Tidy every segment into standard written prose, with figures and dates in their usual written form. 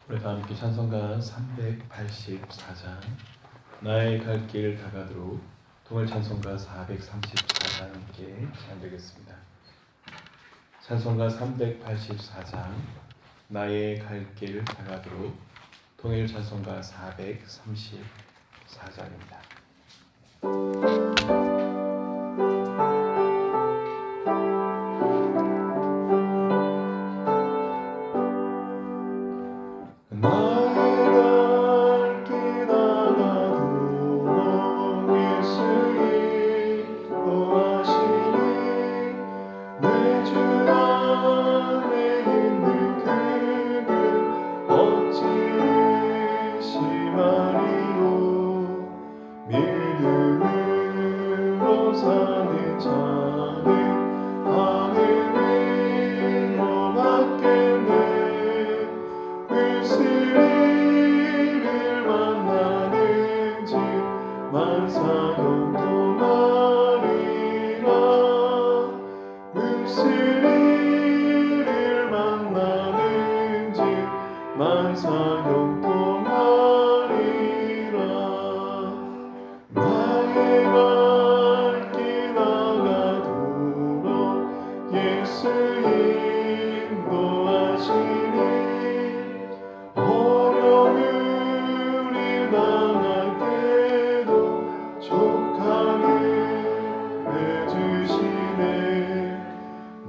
우리 다 함께 찬송가 384장 나의 갈 길 다가도록, 통일 찬송가 434장 함께 찬양드리겠습니다. 찬송가 384장 나의 갈 길 다가도록, 통일 찬송가 434장입니다.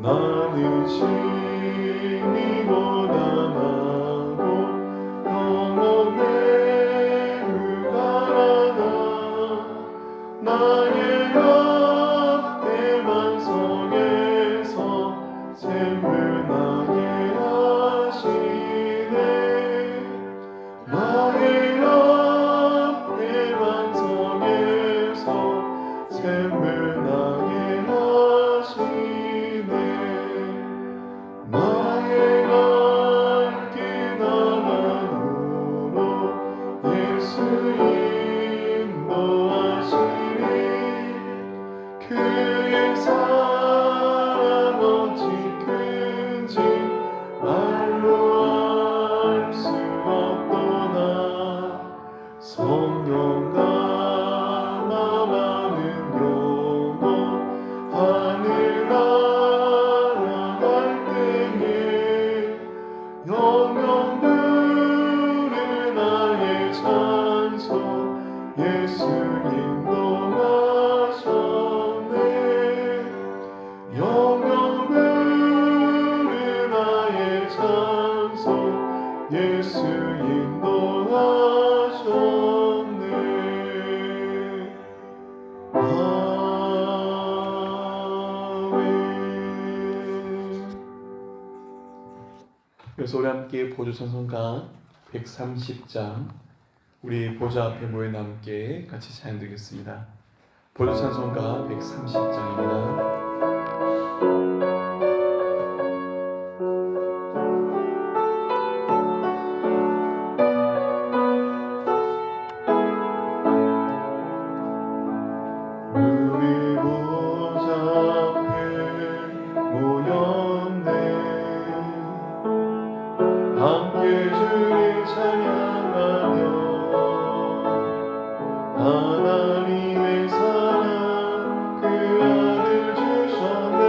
나는 심히 고단하고 영혼의 물가라나 나의 앞에 반석에서 샘을 나게 하시네 나의 앞에 반석에서 샘을 나게 하시네 나의 갈 길 다가도록 예수 인도하시니 그의 사랑 어찌 큰지 말로 알 수 없도다 성령 감화하는 영혼 하늘 날아갈 때에 영영 부르 나의 찬송 예수 인도하셨네 영영 부르 나의 찬송 예수 인도하셨네 그래서 우리 함께 보조 찬송가 130장 우리 보좌 앞에 모여 함께 같이 찬양드리겠습니다. 보조 찬송가 130장입니다. 우리 보좌 앞에 모였네 함께 주님 찬양하며 하나님의 사랑 그 아들 주셨네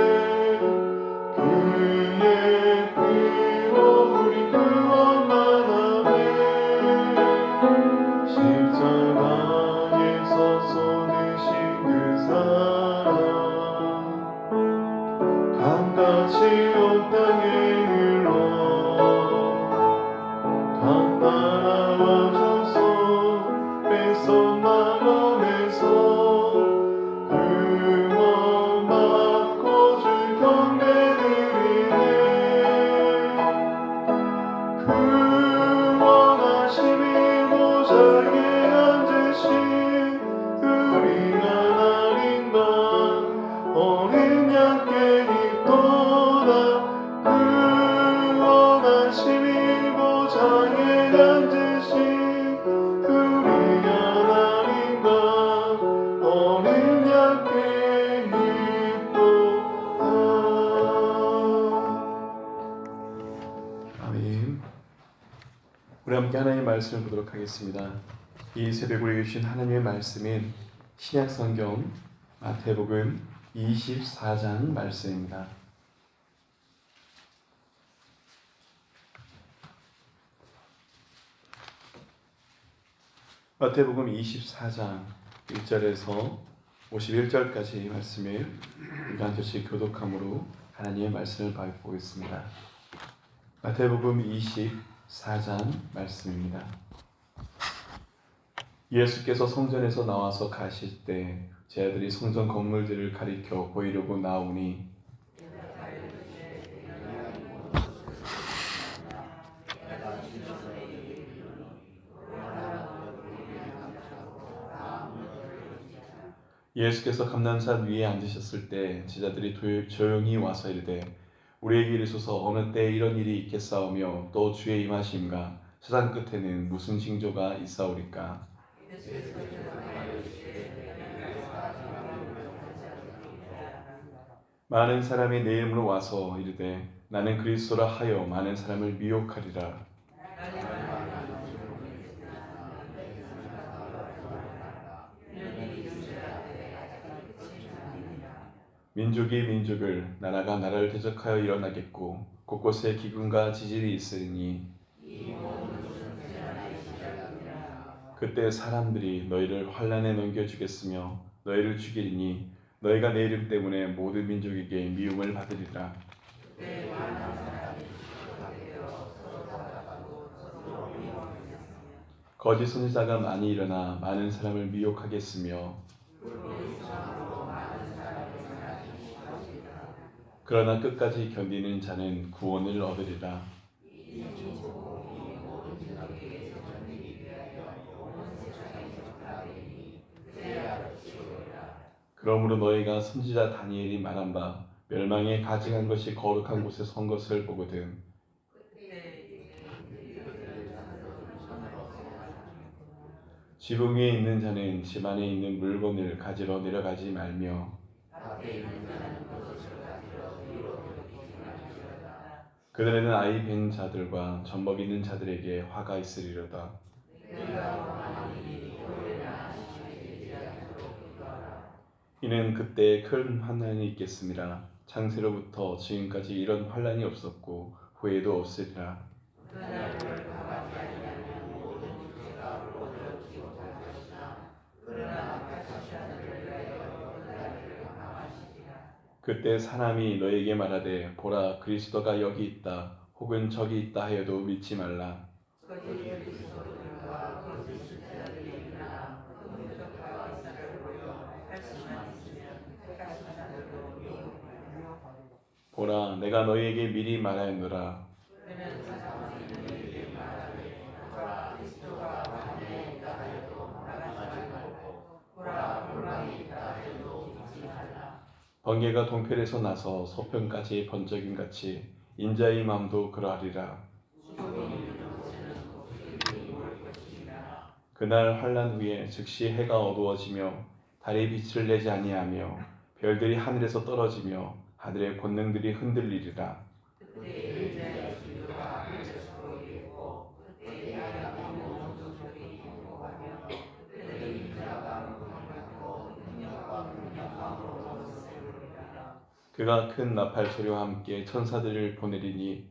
그의 피로 우리 구원만하네 십자가에서 쏟으신 그 사랑 강같이 온 땅에 흘러 강 따라와줘서 뺏어 만원에서 우리 함께 하나님의 말씀을 보도록 하겠습니다. 이 새벽 우리에게 주신 하나님의 말씀인 신약성경 마태복음 24장 말씀입니다. 마태복음 24장 1절에서 51절까지 말씀을 우리가 한 절씩 교독함으로 하나님의 말씀을 보겠습니다. 마태복음 24장 말씀입니다. 예수께서 성전에서 나와서 가실 때 제자들이 성전 건물들을 가리켜 보이려고 나오니 예수께서 감람산 위에 앉으셨을 때 제자들이 조용히 와서 이르되 우리에게 이르소서 어느 때 이런 일이 있겠사오며 또 주의 임하심과 세상 끝에는 무슨 징조가 있사오리까. 많은 사람이 내 이름으로 와서 이르되 나는 그리스도라 하여 많은 사람을 미혹하리라. 민족이 민족을 나라가 나라를 대적하여 일어나겠고 곳곳에 기근과 지진이 있으니 그때 사람들이 너희를 환난에 넘겨주겠으며 너희를 죽이리니 너희가 내 이름 때문에 모든 민족에게 미움을 받으리라. 거짓 선지자가 많이 일어나 많은 사람을 미혹하겠으며 그러나 끝까지 견디는 자는 구원을 얻으리라. 그러므로 너희가 선지자 다니엘이 말한 바 멸망에 가증한 것이 거룩한 곳에 선 것을 보거든 지붕 위에 있는 자는 집 안에 있는 물건을 가지러 내려가지 말며 그들에는 아이 뵌 자들과 젖먹 있는 자들에게 화가 있으리로다. 이는 그때 큰 환난이 있겠습니다. 창세로부터 지금까지 이런 환난이 없었고 후에도 없으리라. 그때 사람이 너에게 말하되 보라 그리스도가 여기 있다 혹은 저기 있다 하여도 믿지 말라. 보라 내가 너희에게 미리 말하였노라. 번개가 동편에서 나서 서편까지 번쩍임같이 인자의 마음도 그러하리라. 그날 환난 후에 즉시 해가 어두워지며 달이 빛을 내지 아니하며 별들이 하늘에서 떨어지며 하늘의 권능들이 흔들리리라. 그가 큰 나팔 소리와 함께 천사들을 보내리니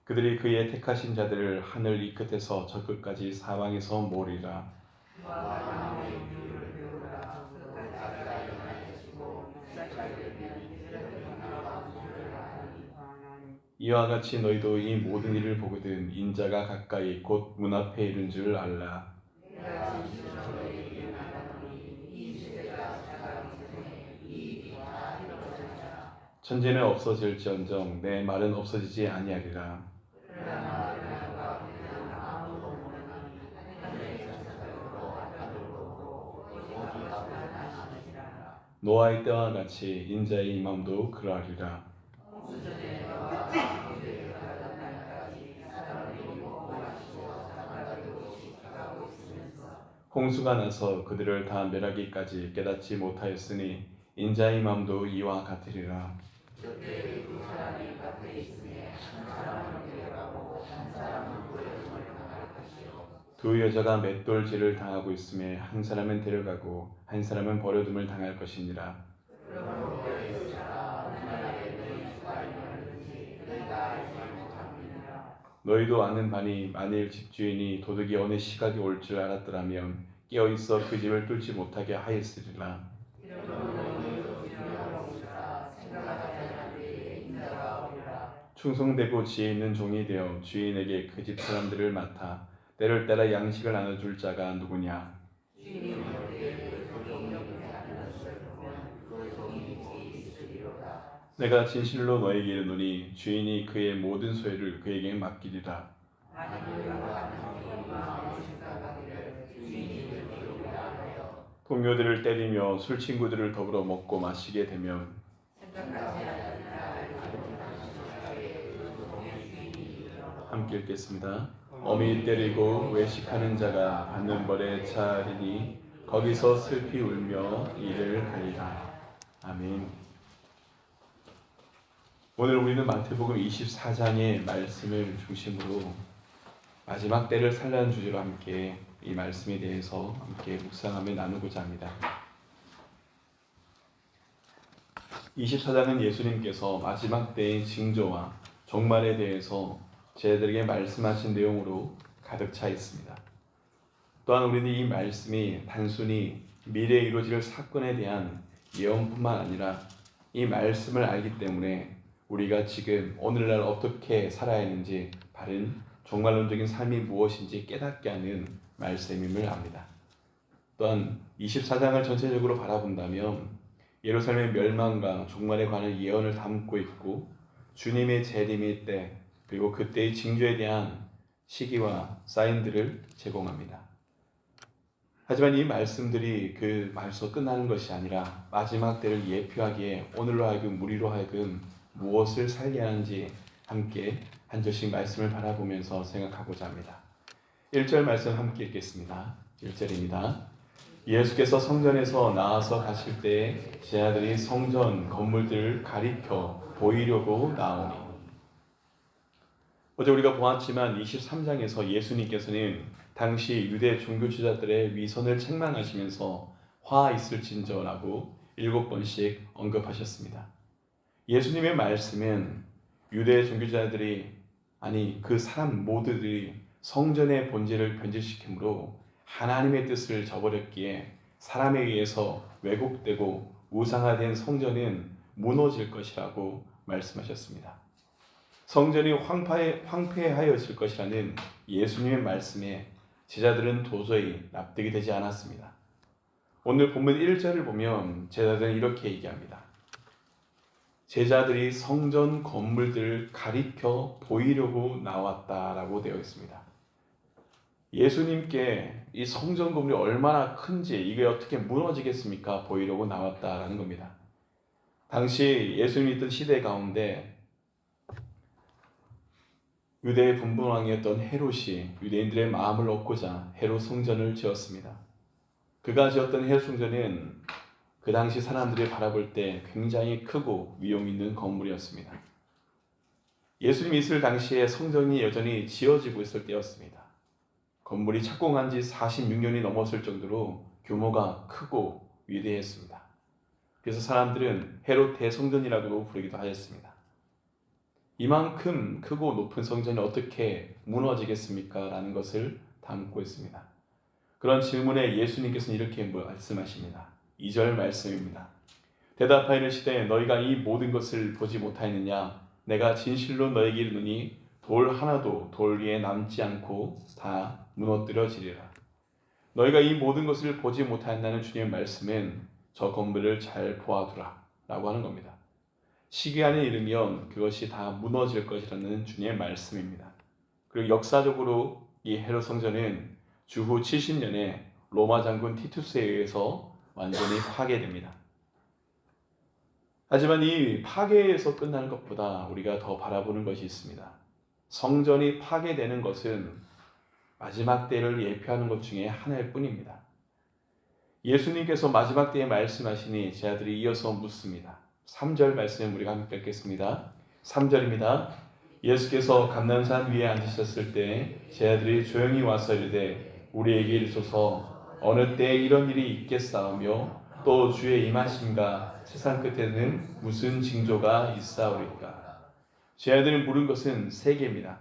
그들이 그의 택하신 자들을 하늘 이 끝에서 저 끝까지 사방에서 모으리라. 이와 같이 너희도 이 모든 일을 보거든 인자가 가까이 곧 문 앞에 이른 줄 알라. 천지는 없어질지언정 내 말은 없어지지 아니하리라. 노아의 때와 같이 인자의 임함도 그러하리라. 홍수가 나서 그들을 다 멸하기까지 깨닫지 못하였으니 인자의 맘도 이와 같으리라. 두 여자가 맷돌질을 당하고 있음에 한 사람은 데려가고 한 사람은 버려둠을 당할 것이니라. 너희도 아는 바니 만일 집주인이 도둑이 어느 시각이 올 줄 알았더라면 깨어있어 그 집을 뚫지 못하게 하였으리라. 충성되고 지혜 있는 종이 되어 주인에게 그 집 사람들을 맡아 때를 따라 양식을 나눠줄 자가 누구냐? 내가 진실로 너에게 이르노니 주인이 그의 모든 소유를 그에게 맡기리라. 동료들을 때리며 술 친구들을 더불어 먹고 마시게 되면 함께 읽겠습니다. 어미 때리고 외식하는 자가 받는 벌에 차리니 거기서 슬피 울며 이를 갈리라. 아멘. 오늘 우리는 마태복음 24장의 말씀을 중심으로 마지막 때를 살라는 주제로 함께 이 말씀에 대해서 함께 묵상하며 나누고자 합니다. 24장은 예수님께서 마지막 때의 징조와 종말에 대해서 제자들에게 말씀하신 내용으로 가득 차 있습니다. 또한 우리는 이 말씀이 단순히 미래에 이루어질 사건에 대한 예언뿐만 아니라 이 말씀을 알기 때문에 우리가 지금 오늘날 어떻게 살아야 하는지 바른 종말론적인 삶이 무엇인지 깨닫게 하는 말씀임을 압니다. 또한 24장을 전체적으로 바라본다면 예루살렘의 멸망과 종말에 관한 예언을 담고 있고 주님의 재림의 때 그리고 그때의 징조에 대한 시기와 사인들을 제공합니다. 하지만 이 말씀들이 그 말씀으로 끝나는 것이 아니라 마지막 때를 예표하기에 오늘로 하여금 우리로 하여금 무엇을 살려야 하는지 함께 한 절씩 말씀을 바라보면서 생각하고자 합니다. 1절 말씀 함께 읽겠습니다. 1절입니다. 예수께서 성전에서 나와서 가실 때에 제자들이 성전 건물들을 가리켜 보이려고 나오니. 어제 우리가 보았지만 23장에서 예수님께서는 당시 유대 종교지도자들의 위선을 책망하시면서 화 있을진저라고 7번씩 언급하셨습니다. 예수님의 말씀은 유대 종교지도자들이 아니 그 사람 모두들이 성전의 본질을 변질시키므로 하나님의 뜻을 저버렸기에 사람에 의해서 왜곡되고 우상화된 성전은 무너질 것이라고 말씀하셨습니다. 성전이 황폐하여질 것이라는 예수님의 말씀에 제자들은 도저히 납득이 되지 않았습니다. 오늘 본문 1절을 보면 제자들은 이렇게 얘기합니다. 제자들이 성전 건물들을 가리켜 보이려고 나왔다라고 되어 있습니다. 예수님께 이 성전 건물이 얼마나 큰지 이게 어떻게 무너지겠습니까? 보이려고 나왔다라는 겁니다. 당시 예수님이 있던 시대 가운데 유대의 분봉왕이었던 헤롯이 유대인들의 마음을 얻고자 헤롯 성전을 지었습니다. 그가 지었던 헤롯 성전은 그 당시 사람들이 바라볼 때 굉장히 크고 위험 있는 건물이었습니다. 예수님이 있을 당시에 성전이 여전히 지어지고 있을 때였습니다. 건물이 착공한 지 46년이 넘었을 정도로 규모가 크고 위대했습니다. 그래서 사람들은 헤롯 대성전이라고도 부르기도 하였습니다. 이만큼 크고 높은 성전이 어떻게 무너지겠습니까? 라는 것을 담고 있습니다. 그런 질문에 예수님께서는 이렇게 말씀하십니다. 2절 말씀입니다. 대답하여 이르시되 너희가 이 모든 것을 보지 못하였느냐? 내가 진실로 너에게 이르노니 돌 하나도 돌 위에 남지 않고 다 무너뜨려지리라. 너희가 이 모든 것을 보지 못하였다는 주님의 말씀은 저 건물을 잘 보아두라 라고 하는 겁니다. 시기한에 이르면 그것이 다 무너질 것이라는 주님의 말씀입니다. 그리고 역사적으로 이 헤롯 성전은 주후 70년에 로마 장군 티투스에 의해서 완전히 파괴됩니다. 하지만 이 파괴에서 끝나는 것보다 우리가 더 바라보는 것이 있습니다. 성전이 파괴되는 것은 마지막 때를 예표하는 것 중에 하나일 뿐입니다. 예수님께서 마지막 때에 말씀하시니 제자들이 이어서 묻습니다. 3절 말씀 우리가 함께 읽겠습니다. 3절입니다. 예수께서 감람산 위에 앉으셨을 때 제자들이 조용히 와서 이르되 우리에게 이르소서 어느 때 이런 일이 있겠사오며 또 주의 임하심과 세상 끝에는 무슨 징조가 있사오리까. 제자들이 물은 것은 세 개입니다.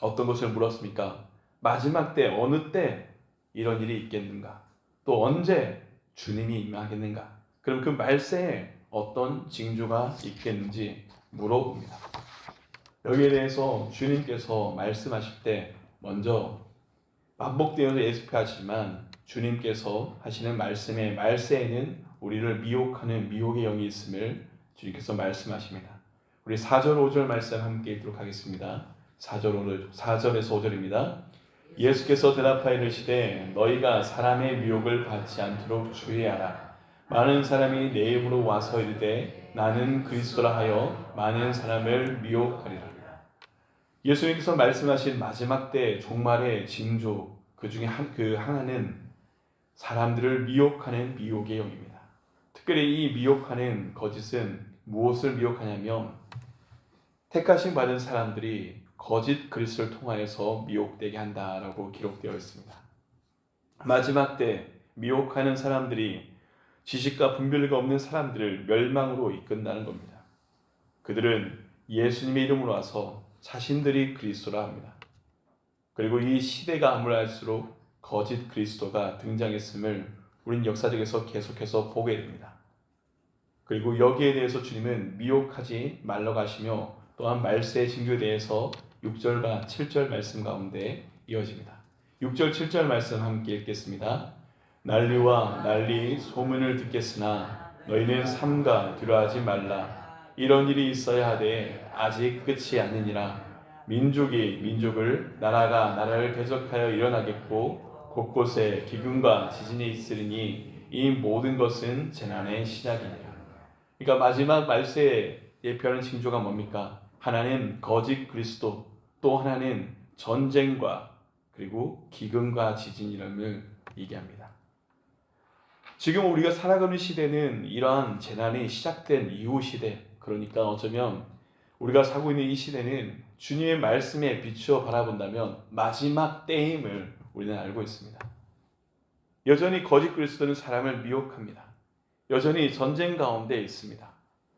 어떤 것을 물었습니까? 마지막 때 어느 때 이런 일이 있겠는가? 또 언제 주님이 임하겠는가? 그럼 그 말세에 어떤 징조가 있겠는지 물어봅니다. 여기에 대해서 주님께서 말씀하실 때 먼저 반복되어서 예습하시지만 주님께서 하시는 말씀의 말세에는 우리를 미혹하는 미혹의 영이 있음을 주님께서 말씀하십니다. 우리 4절 5절 말씀 함께 읽도록 하겠습니다. 4절에서 5절입니다. 예수께서 대답하여 이르시되 너희가 사람의 미혹을 받지 않도록 주의하라. 많은 사람이 내 이름으로 와서 이르되 나는 그리스도라 하여 많은 사람을 미혹하리라. 예수님께서 말씀하신 마지막 때 종말의 징조 그 중에 하나는 사람들을 미혹하는 미혹의 영입니다. 특별히 이 미혹하는 거짓은 무엇을 미혹하냐면 택하심 받은 사람들이 거짓 그리스도를 통하여서 미혹되게 한다라고 기록되어 있습니다. 마지막 때 미혹하는 사람들이 지식과 분별가 없는 사람들을 멸망으로 이끈다는 겁니다. 그들은 예수님의 이름으로 와서 자신들이 그리스도라 합니다. 그리고 이 시대가 아무랄수록 거짓 그리스도가 등장했음을 우린 역사적에서 계속해서 보게 됩니다. 그리고 여기에 대해서 주님은 미혹하지 말라고 하시며 또한 말세의 징조에 대해서 6절과 7절 말씀 가운데 이어집니다. 6절 7절 말씀 함께 읽겠습니다. 난리와 난리 소문을 듣겠으나 너희는 삼가 두려워하지 말라. 이런 일이 있어야 하되 아직 끝이 아니니라. 민족이 민족을 나라가 나라를 대적하여 일어나겠고 곳곳에 기근과 지진이 있으리니 이 모든 것은 재난의 시작이니라. 그러니까 마지막 말세에 예표하는 징조가 뭡니까? 하나는 거짓 그리스도, 또 하나는 전쟁과 그리고 기근과 지진이라는 얘기합니다. 지금 우리가 살아가는 시대는 이러한 재난이 시작된 이후 시대, 그러니까 어쩌면 우리가 살고 있는 이 시대는 주님의 말씀에 비추어 바라본다면 마지막 때임을 우리는 알고 있습니다. 여전히 거짓 그리스도는 사람을 미혹합니다. 여전히 전쟁 가운데 있습니다.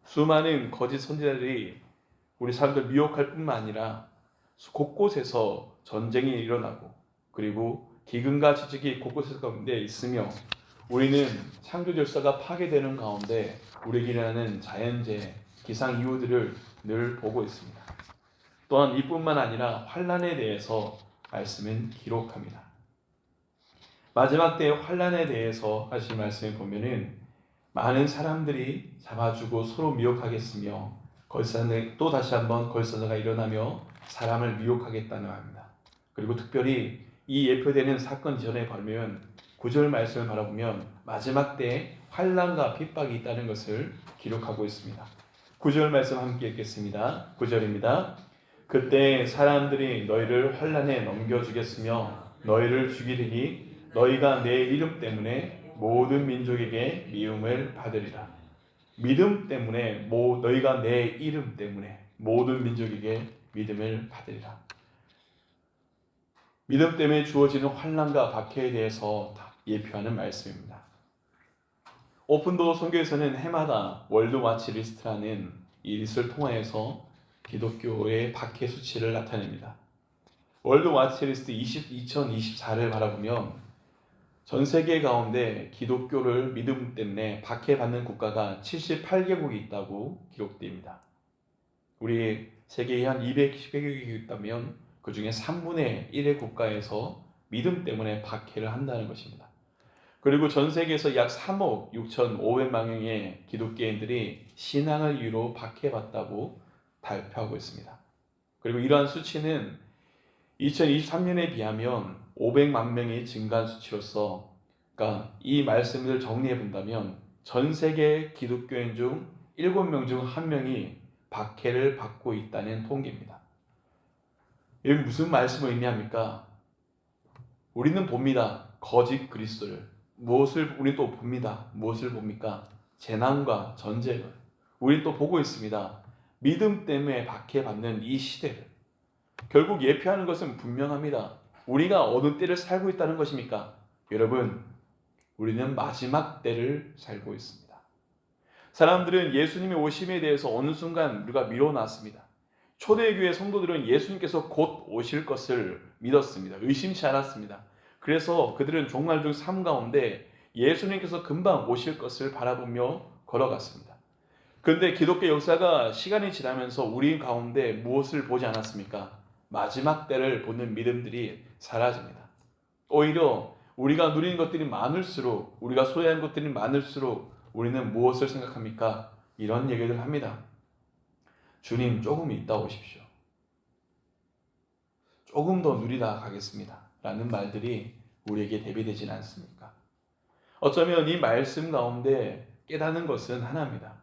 수많은 거짓 선지자들이 우리 사람들 미혹할 뿐만 아니라 곳곳에서 전쟁이 일어나고 그리고 기근과 지적이 곳곳에서 가운데 있으며 우리는 창조 질서가 파괴되는 가운데 우리에게 일어나는 자연재해, 기상 이유들을 늘 보고 있습니다. 또한 이뿐만 아니라 환난에 대해서 말씀은 기록합니다. 마지막 때의 환난에 대해서 하신 말씀을 보면은 많은 사람들이 잡아주고 서로 미혹하겠으며 거짓선자 또 다시 한번 거짓선자가 일어나며 사람을 미혹하겠다는 말입니다. 그리고 특별히 이 예표되는 사건 전에 보면 9절 말씀을 바라보면 마지막 때에 환난과 핍박이 있다는 것을 기록하고 있습니다. 9절 말씀 함께 읽겠습니다. 9절입니다. 그때 사람들이 너희를 환난에 넘겨주겠으며 너희를 죽이리니 너희가 내 이름 때문에 모든 민족에게 미움을 받으리라. 믿음 때문에 너희가 내 이름 때문에 모든 민족에게 믿음을 받으리라. 믿음 때문에 주어지는 환난과 박해에 대해서 예표하는 말씀입니다. 오픈도어 선교에서는 해마다 월드와치 리스트라는 이 리스트를 통하여서 기독교의 박해 수치를 나타냅니다. 월드와치 리스트 2024를 바라보면 전 세계 가운데 기독교를 믿음 때문에 박해받는 국가가 78개국이 있다고 기록됩니다. 우리 세계에 한 210개 국이 있다면 그 중에 3분의 1의 국가에서 믿음 때문에 박해를 한다는 것입니다. 그리고 전 세계에서 약 3억 6,500만 명의 기독교인들이 신앙을 이유로 박해받다고 발표하고 있습니다. 그리고 이러한 수치는 2023년에 비하면 500만 명이 증가한 수치로서, 그러니까 이 말씀을 정리해 본다면 전 세계 기독교인 중 7명 중 1명이 박해를 받고 있다는 통계입니다. 이게 무슨 말씀을 의미합니까? 우리는 봅니다. 거짓 그리스도를. 우리 또 봅니다. 무엇을 봅니까? 재난과 전쟁을. 우리 또 보고 있습니다. 믿음 때문에 박해받는 이 시대를 결국 예표하는 것은 분명합니다. 우리가 어느 때를 살고 있다는 것입니까? 여러분, 우리는 마지막 때를 살고 있습니다. 사람들은 예수님의 오심에 대해서 어느 순간 우리가 미뤄놨습니다. 초대교회 성도들은 예수님께서 곧 오실 것을 믿었습니다. 의심치 않았습니다. 그래서 그들은 종말 중 삶 가운데 예수님께서 금방 오실 것을 바라보며 걸어갔습니다. 그런데 기독교 역사가 시간이 지나면서 우리 가운데 무엇을 보지 않았습니까? 마지막 때를 보는 믿음들이 사라집니다. 오히려 우리가 누리는 것들이 많을수록, 우리가 소유한 것들이 많을수록 우리는 무엇을 생각합니까? 이런 얘기를 합니다. 주님, 조금 있다 오십시오. 조금 더 누리다 가겠습니다. 라는 말들이 우리에게 대비되진 않습니까? 어쩌면 이 말씀 가운데 깨닫는 것은 하나입니다.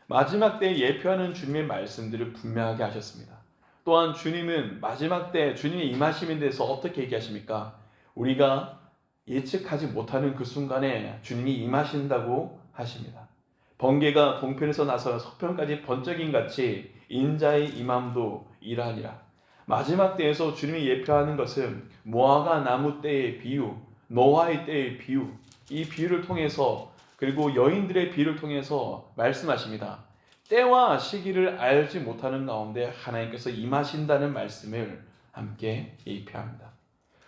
마지막 때에 예표하는 주님의 말씀들을 분명하게 하셨습니다. 또한 주님은 마지막 때 주님의 임하심에 대해서 어떻게 얘기하십니까? 우리가 예측하지 못하는 그 순간에 주님이 임하신다고 하십니다. 번개가 동편에서 나서 서편까지 번쩍임 같이 인자의 임함도 이러하니라. 마지막 때에서 주님이 예표하는 것은 무화과 나무 때의 비유, 노아의 때의 비유, 이 비유를 통해서 그리고 여인들의 비유를 통해서 말씀하십니다. 때와 시기를 알지 못하는 가운데 하나님께서 임하신다는 말씀을 함께 예표합니다.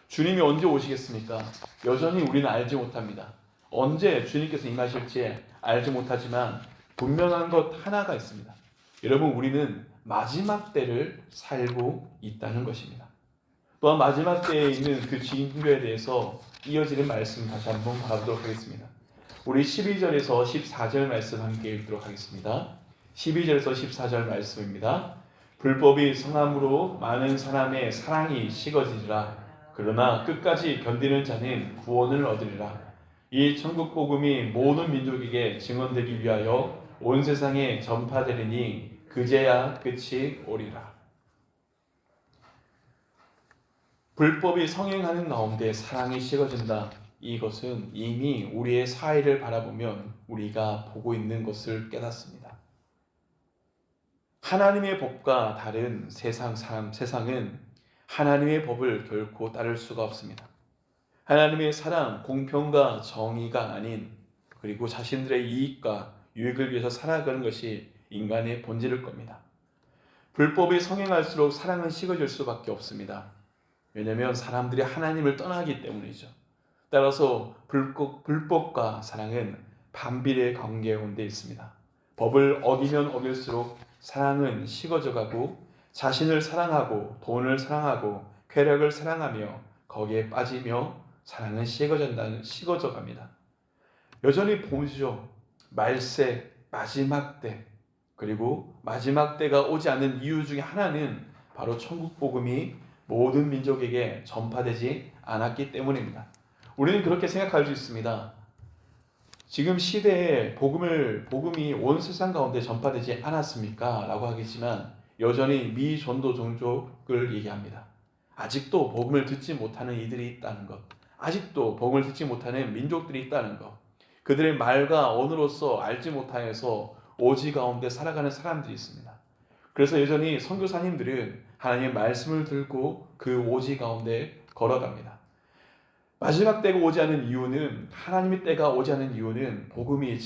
주님이 언제 오시겠습니까? 여전히 우리는 알지 못합니다. 언제 주님께서 임하실지 알지 못하지만 분명한 것 하나가 있습니다. 여러분, 우리는 마지막 때를 살고 있다는 것입니다. 또한 마지막 때에 있는 그 징조에 대해서 이어지는 말씀 다시 한번 바라보도록 하겠습니다. 우리 12절에서 14절 말씀 함께 읽도록 하겠습니다. 12절에서 14절 말씀입니다. 불법이 성함으로 많은 사람의 사랑이 식어지리라. 그러나 끝까지 견디는 자는 구원을 얻으리라. 이 천국 복음이 모든 민족에게 증언되기 위하여 온 세상에 전파되리니 그제야 끝이 오리라. 불법이 성행하는 가운데 사랑이 식어진다. 이것은 이미 우리의 사회를 바라보면 우리가 보고 있는 것을 깨닫습니다. 하나님의 법과 다른 세상은 하나님의 법을 결코 따를 수가 없습니다. 하나님의 사랑, 공평과 정의가 아닌 그리고 자신들의 이익과 유익을 위해서 살아가는 것이 인간의 본질일 겁니다. 불법이 성행할수록 사랑은 식어질 수밖에 없습니다. 왜냐하면 사람들이 하나님을 떠나기 때문이죠. 따라서 불법과 사랑은 반비례의 관계 가운데 있습니다. 법을 어기면 어길수록 사랑은 식어져 가고 자신을 사랑하고 돈을 사랑하고 쾌락을 사랑하며 거기에 빠지며 사랑은 식어져 갑니다. 여전히 보시죠. 말세, 마지막 때, 그리고 마지막 때가 오지 않는 이유 중에 하나는 바로 천국 복음이 모든 민족에게 전파되지 않았기 때문입니다. 우리는 그렇게 생각할 수 있습니다. 지금 시대에 복음이 온 세상 가운데 전파되지 않았습니까? 라고 하겠지만 여전히 미전도 종족을 얘기합니다. 아직도 복음을 듣지 못하는 이들이 있다는 것, 아직도 복음을 듣지 못하는 민족들이 있다는 것, 그들의 말과 언어로서 알지 못하여서 오지 가운데 살아가는 사람들이 있습니다. 그래서 여전히 선교사님들은 하나님의 말씀을 들고 그 오지 가운데 걸어갑니다. 마지막 때가 오지 않은 이유는, 하나님의 때가 오지 않은 이유는 복음이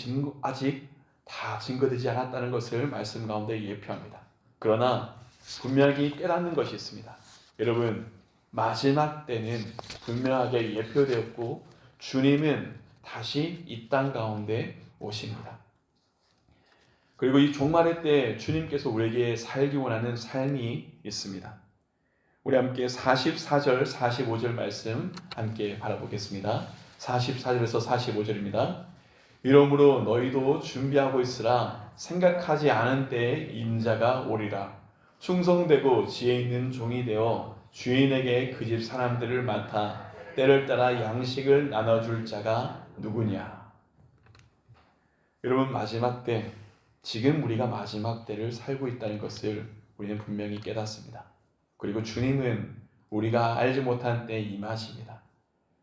아직 다 증거되지 않았다는 것을 말씀 가운데 예표합니다. 그러나 분명히 깨닫는 것이 있습니다. 여러분, 마지막 때는 분명하게 예표되었고 주님은 다시 이 땅 가운데 오십니다. 그리고 이 종말의 때 주님께서 우리에게 살기 원하는 삶이 있습니다. 우리 함께 44절, 45절 말씀 함께 바라보겠습니다. 44절에서 45절입니다. 이러므로 너희도 준비하고 있으라. 생각하지 않은 때에 임자가 오리라. 충성되고 지혜 있는 종이 되어 주인에게 그 집 사람들을 맡아 때를 따라 양식을 나눠줄 자가 누구냐. 여러분, 마지막 때, 지금 우리가 마지막 때를 살고 있다는 것을 우리는 분명히 깨닫습니다. 그리고 주님은 우리가 알지 못한 때에 임하십니다.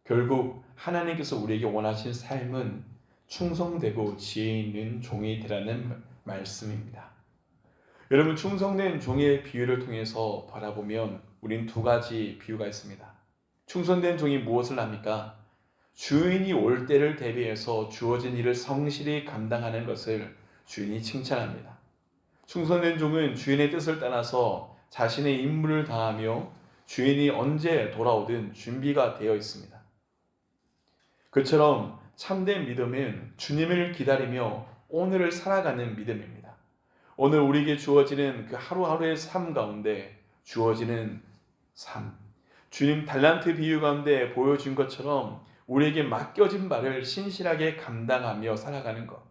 결국 하나님께서 우리에게 원하신 삶은 충성되고 지혜 있는 종이 되라는 말씀입니다. 여러분, 충성된 종의 비유를 통해서 바라보면 우린 두 가지 비유가 있습니다. 충성된 종이 무엇을 합니까? 주인이 올 때를 대비해서 주어진 일을 성실히 감당하는 것을 주인이 칭찬합니다. 충성된 종은 주인의 뜻을 따라서 자신의 임무를 다하며 주인이 언제 돌아오든 준비가 되어 있습니다. 그처럼 참된 믿음은 주님을 기다리며 오늘을 살아가는 믿음입니다. 오늘 우리에게 주어지는 그 하루하루의 삶 가운데 주어지는 삶, 주님 달란트 비유 가운데 보여준 것처럼 우리에게 맡겨진 바를 신실하게 감당하며 살아가는 것,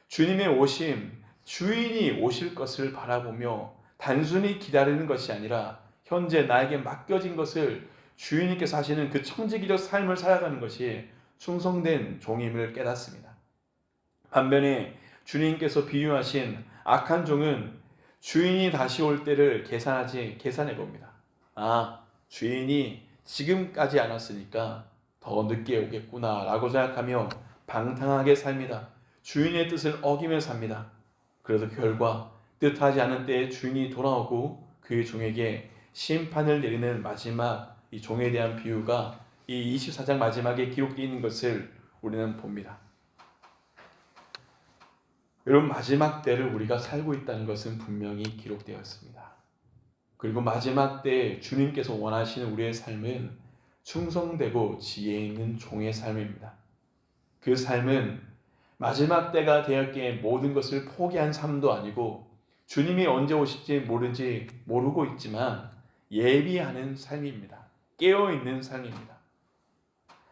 주님의 오심, 주인이 오실 것을 바라보며 단순히 기다리는 것이 아니라 현재 나에게 맡겨진 것을 주인님께서 하시는 그 청지기적 삶을 살아가는 것이 충성된 종임을 깨닫습니다. 반면에 주님께서 비유하신 악한 종은 주인이 다시 올 때를 계산해 봅니다. 주인이 지금까지 안 왔으니까 더 늦게 오겠구나 라고 생각하며 방탕하게 삽니다. 주인의 뜻을 어기며 삽니다. 그래서 결과 뜻하지 않은 때에 주인이 돌아오고 그 종에게 심판을 내리는 마지막 이 종에 대한 비유가 이 24장 마지막에 기록되어 있는 것을 우리는 봅니다. 여러분, 마지막 때를 우리가 살고 있다는 것은 분명히 기록되어 있습니다. 그리고 마지막 때에 주님께서 원하시는 우리의 삶은 충성되고 지혜 있는 종의 삶입니다. 그 삶은 마지막 때가 되었기에 모든 것을 포기한 삶도 아니고 주님이 언제 오실지 모르고 있지만 예비하는 삶입니다. 깨어있는 삶입니다.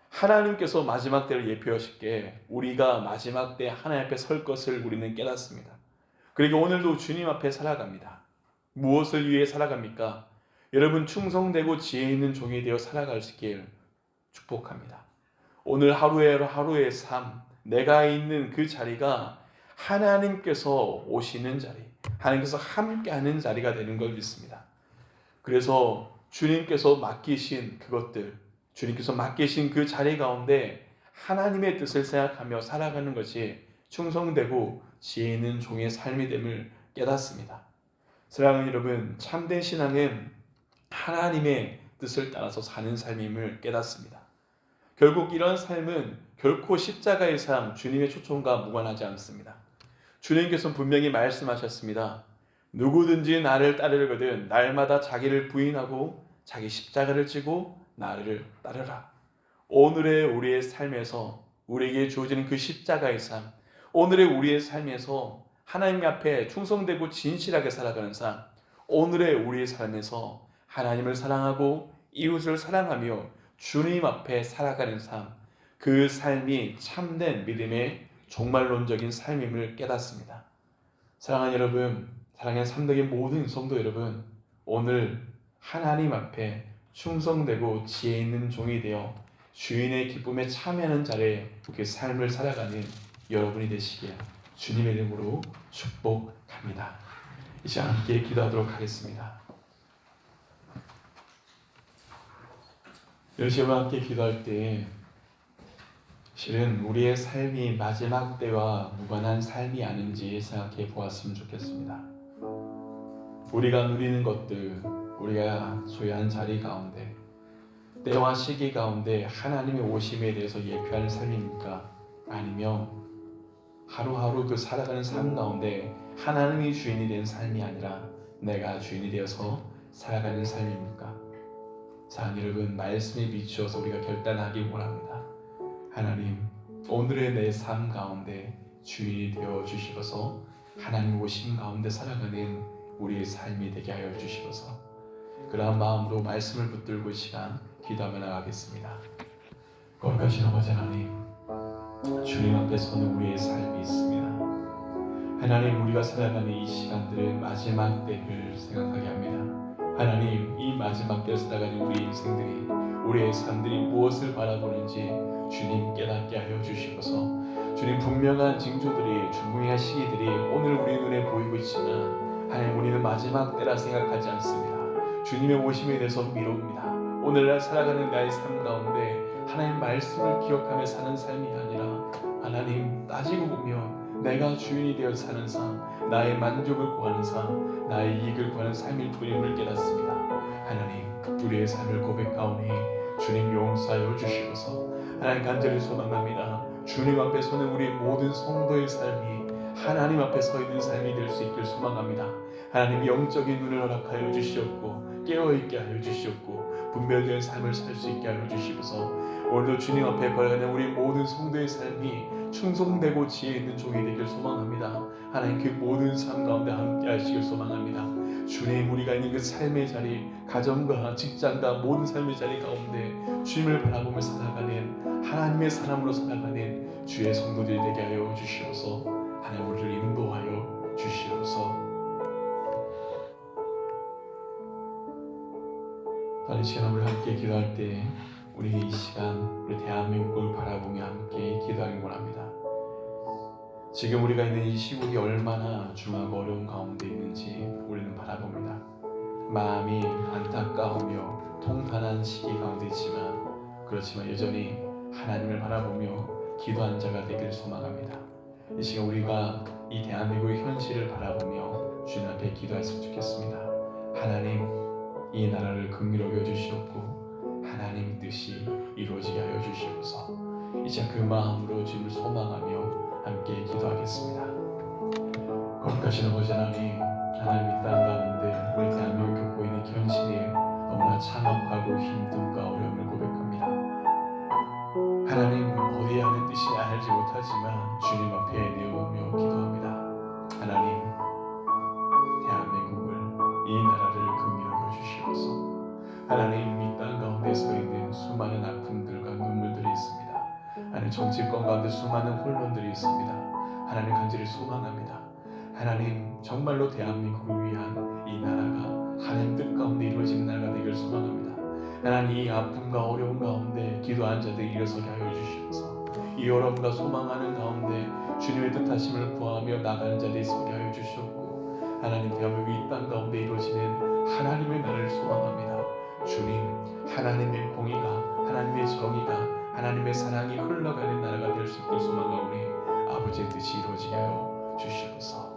하나님께서 마지막 때를 예표하시기에 우리가 마지막 때 하나님 앞에 설 것을 우리는 깨닫습니다. 그리고 오늘도 주님 앞에 살아갑니다. 무엇을 위해 살아갑니까? 여러분, 충성되고 지혜 있는 종이 되어 살아갈 수 있길 축복합니다. 오늘 하루의 삶, 내가 있는 그 자리가 하나님께서 오시는 자리, 하나님께서 함께하는 자리가 되는 걸 믿습니다. 그래서 주님께서 맡기신 그것들, 주님께서 맡기신 그 자리 가운데 하나님의 뜻을 생각하며 살아가는 것이 충성되고 지혜 있는 종의 삶이 됨을 깨닫습니다. 사랑하는 여러분, 참된 신앙은 하나님의 뜻을 따라서 사는 삶임을 깨닫습니다. 결국 이런 삶은 결코 십자가의 삶, 주님의 초청과 무관하지 않습니다. 주님께서 분명히 말씀하셨습니다. 누구든지 나를 따르거든 날마다 자기를 부인하고 자기 십자가를 지고 나를 따르라. 오늘의 우리의 삶에서 우리에게 주어지는 그 십자가의 삶, 오늘의 우리의 삶에서 하나님 앞에 충성되고 진실하게 살아가는 삶, 오늘의 우리의 삶에서 하나님을 사랑하고 이웃을 사랑하며 주님 앞에 살아가는 삶, 그 삶이 참된 믿음의 종말론적인 삶임을 깨닫습니다. 사랑하는 여러분, 사랑하는 삼덕의 모든 성도 여러분, 오늘 하나님 앞에 충성되고 지혜 있는 종이 되어 주인의 기쁨에 참여하는 자리에 그 삶을 살아가는 여러분이 되시기에 주님의 이름으로 축복합니다. 이제 함께 기도하도록 하겠습니다. 여러분과 함께 기도할 때 실은 우리의 삶이 마지막 때와 무관한 삶이 아닌지 생각해 보았으면 좋겠습니다. 우리가 누리는 것들, 우리가 소유한 자리 가운데 때와 시기 가운데 하나님의 오심에 대해서 예표하는 삶입니까? 아니면 하루하루 그 살아가는 삶 가운데 하나님이 주인이 된 삶이 아니라 내가 주인이 되어서 살아가는 삶입니까? 사랑하는 여러분, 말씀에 비추어서 우리가 결단하기 원합니다. 하나님, 오늘의 내 삶 가운데 주인이 되어 주시어서 하나님 오심 가운데 살아가는 우리의 삶이 되게 하여 주시어서 그러한 마음으로 말씀을 붙들고 이 시간 기도하며 나가겠습니다. 거룩하신 아버지 하나님, 주님 앞에 서는 우리의 삶이 있습니다. 하나님, 우리가 살아가는 이 시간들은 마지막 때를 생각하게 합니다. 하나님, 이 마지막 때를 살아가는 우리 인생들이, 우리의 삶들이 무엇을 바라보는지 주님 깨닫게 하여 주시옵소서. 주님, 분명한 징조들이, 중요한 시기들이 오늘 우리 눈에 보이고 있지만 하나님, 우리는 마지막 때라 생각하지 않습니다. 주님의 오심에 대해서 미룹니다. 오늘날 살아가는 나의 삶 가운데 하나님 말씀을 기억하며 사는 삶이 아니라 하나님, 따지고 보면 내가 주인이 되어 사는 삶, 나의 만족을 구하는 삶, 나의 이익을 구하는 삶일 뿐임을 깨닫습니다. 하나님, 우리의 삶을 고백하오니 주님 용서하여 주시옵소서. 하나님, 간절히 소망합니다. 주님 앞에 서는 우리 모든 성도의 삶이 하나님 앞에 서 있는 삶이 될 수 있길 소망합니다. 하나님, 영적인 눈을 허락하여 주시옵고 깨어있게 하여 주시옵고 분별된 삶을 살 수 있게 하여 주시옵소서. 오늘도 주님 앞에 걸어가는 우리 모든 성도의 삶이 충성되고 지혜 있는 종이 되길 소망합니다. 하나님, 그 모든 삶 가운데 함께 하시길 소망합니다. 주님, 우리가 있는 그 삶의 자리, 가정과 직장과 모든 삶의 자리 가운데 주님을 바라보며 살아가는 하나님의 사람으로 살아가는 주의 성도들이 되게 하여 주시옵소서. 하나님, 우리를 인도하여 주시옵소서. 다른 시간 우리 함께 기도할 때 우리 이 시간 우리 대한민국을 바라보며 함께 기도하길 원합니다. 지금 우리가 있는 이 시국이 얼마나 중하고 어려운 가운데 있는지 우리는 바라봅니다. 마음이 안타까우며 통탄한 시기 가운데 있지만 그렇지만 여전히 하나님을 바라보며 기도한 자가 되기를 소망합니다. 이 시간 우리가 이 대한민국의 현실을 바라보며 주님 앞에 기도했으면 좋겠습니다. 하나님, 이 나라를 긍휼히 여주시옵고 하나님 뜻이 이루어지게 하여 주시옵소서. 이제 그 마음으로 주님을 소망하며 함께 기도하겠습니다. 거룩하신 아버지 하나님, 하나님 이 땅 가운데 우리 대한민국 겪고 있는 현실에 너무나 참혹하고 힘듦과 어려움을 고백합니다. 하나님, 어디에 하는 뜻이 알지 못하지만 주님 앞에 내어오며 기도합니다. 하나님, 대한민국을, 이 나라를 긍휼히 여주시옵소서. 하나님, 이 땅 가운데 서 있는 수많은 아픔들과 눈물들이 있습니다. 하나님, 정치권 가운데 수많은 혼란들이 있습니다. 하나님, 간절히 소망합니다. 하나님, 정말로 대한민국을 위한 이 나라가 하나님 뜻 가운데 이루어지는 나라가 되길 소망합니다. 하나님, 이 아픔과 어려움 가운데 기도한 자들이 일어서게 하여 주시옵소서. 이 어려움과 소망하는 가운데 주님의 뜻하심을 구하며 나가는 자들이 서게 하여 주시옵고 하나님, 대한민국 이 땅 가운데 이루어지는 하나님의 나라를 소망합니다. 주님, 하나님의 공의가, 하나님의 정의가, 하나님의 사랑이 흘러가는 나라가 될 수 있길 소망하오니 아버지의 뜻이 이루어지게 하여 주시옵소서.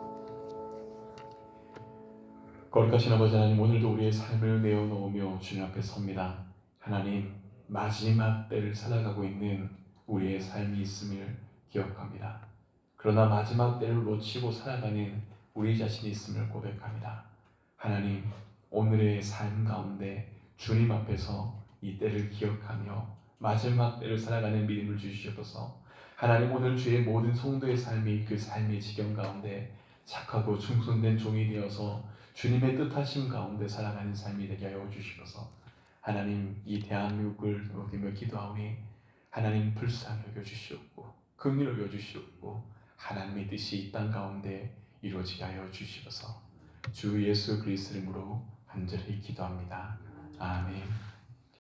거룩하신 아버지 하나님, 오늘도 우리의 삶을 내어놓으며 주님 앞에 섭니다. 하나님, 마지막 때를 살아가고 있는 우리의 삶이 있음을 기억합니다. 그러나 마지막 때를 놓치고 살아가는 우리 자신이 있음을 고백합니다. 하나님, 오늘의 삶 가운데 주님 앞에서 이 때를 기억하며 마지막 때를 살아가는 믿음을 주시옵소서. 하나님, 오늘 주의 모든 성도의 삶이 그 삶의 지경 가운데 착하고 충성된 종이 되어서 주님의 뜻하심 가운데 살아가는 삶이 되게 하여 주시옵소서. 하나님, 이 대한민국을 여기며 기도하오니 하나님 불쌍히 여겨주시옵고 긍휼히 여겨주시옵고 하나님의 뜻이 이 땅 가운데 이루어지게 하여 주시옵소서. 주 예수 그리스도 이름으로 간절히 기도합니다. 아멘.